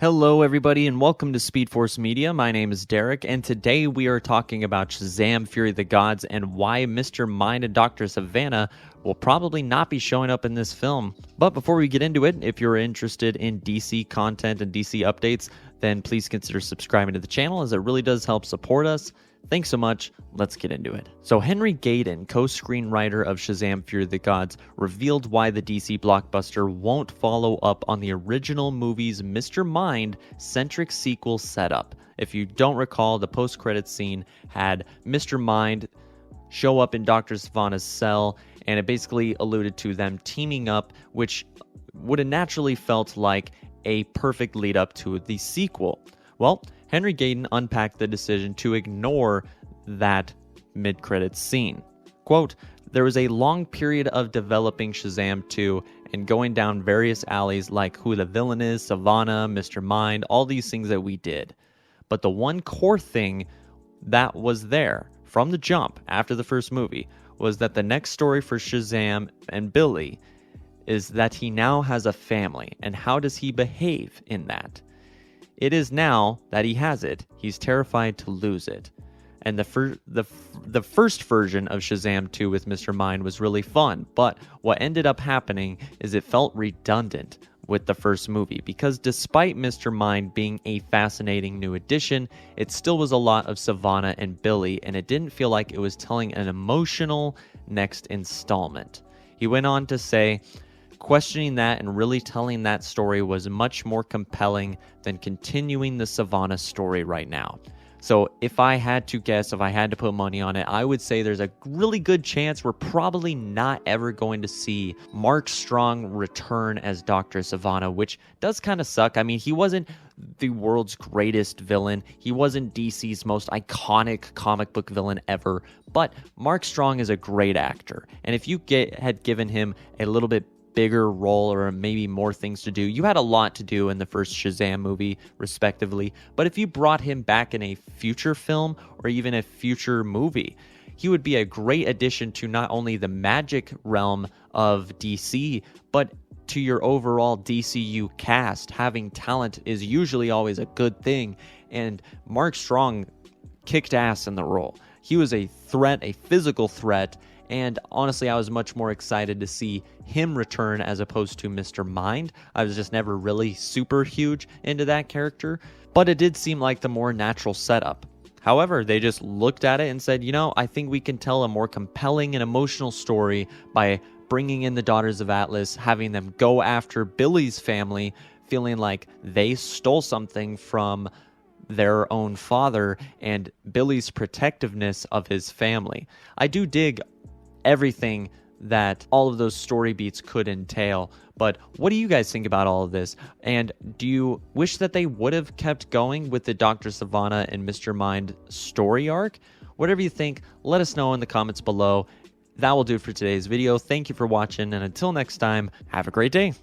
Hello, everybody, and welcome to Speed Force Media. My name is Derek, and today we are talking about Shazam! Fury of the Gods and why Mr. Mind and Dr. Sivana will probably not be showing up in this film. But before we get into it, if you're interested in DC content and DC updates, then please consider subscribing to the channel, as it really does help support us. Thanks so much. Let's get into it. So Henry Gayden, co-screenwriter of Shazam! Fury of the Gods, revealed why the DC blockbuster won't follow up on the original movie's Mr. Mind-centric sequel setup. If you don't recall, the post-credits scene had Mr. Mind show up in Dr. Sivana's cell, and it basically alluded to them teaming up, which would have naturally felt like a perfect lead-up to the sequel. Well, Henry Gayden unpacked the decision to ignore that mid-credits scene. Quote, "There was a long period of developing Shazam 2 and going down various alleys like who the villain is, Sivana, Mr. Mind, all these things that we did. But the one core thing that was there from the jump after the first movie was that the next story for Shazam and Billy is that he now has a family, and how does he behave in that? It is now that he has it, he's terrified to lose it." And the first version of Shazam 2 with Mr. Mind was really fun, but what ended up happening is it felt redundant with the first movie, because despite Mr. Mind being a fascinating new addition, it still was a lot of Sivana and Billy, and it didn't feel like it was telling an emotional next installment. He went on to say, "Questioning that and really telling that story was much more compelling than continuing the Sivana story right now." So if I had to guess, if I had to put money on it, I would say there's a really good chance we're probably not ever going to see Mark Strong return as Dr. Sivana, which does kind of suck. I mean, he wasn't the world's greatest villain. He wasn't DC's most iconic comic book villain ever, but Mark Strong is a great actor. And if you had given him a little bit bigger role or maybe more things to do. You had a lot to do in the first Shazam movie, respectively, but if you brought him back in a future film or even a future movie, he would be a great addition to not only the magic realm of DC, but to your overall DCU cast. Having talent is usually always a good thing, and Mark Strong kicked ass in the role. He was a threat, a physical threat, and honestly, I was much more excited to see him return as opposed to Mr. Mind. I was just never really super huge into that character, but it did seem like the more natural setup. However, they just looked at it and said, you know, I think we can tell a more compelling and emotional story by bringing in the Daughters of Atlas, having them go after Billy's family, feeling like they stole something from their own father and Billy's protectiveness of his family. I do dig everything that all of those story beats could entail, but what do you guys think about all of this? And do you wish that they would have kept going with the Dr. Sivana and Mr. Mind story arc? Whatever you think, let us know in the comments below. That will do it for today's video. Thank you for watching, and until next time, have a great day.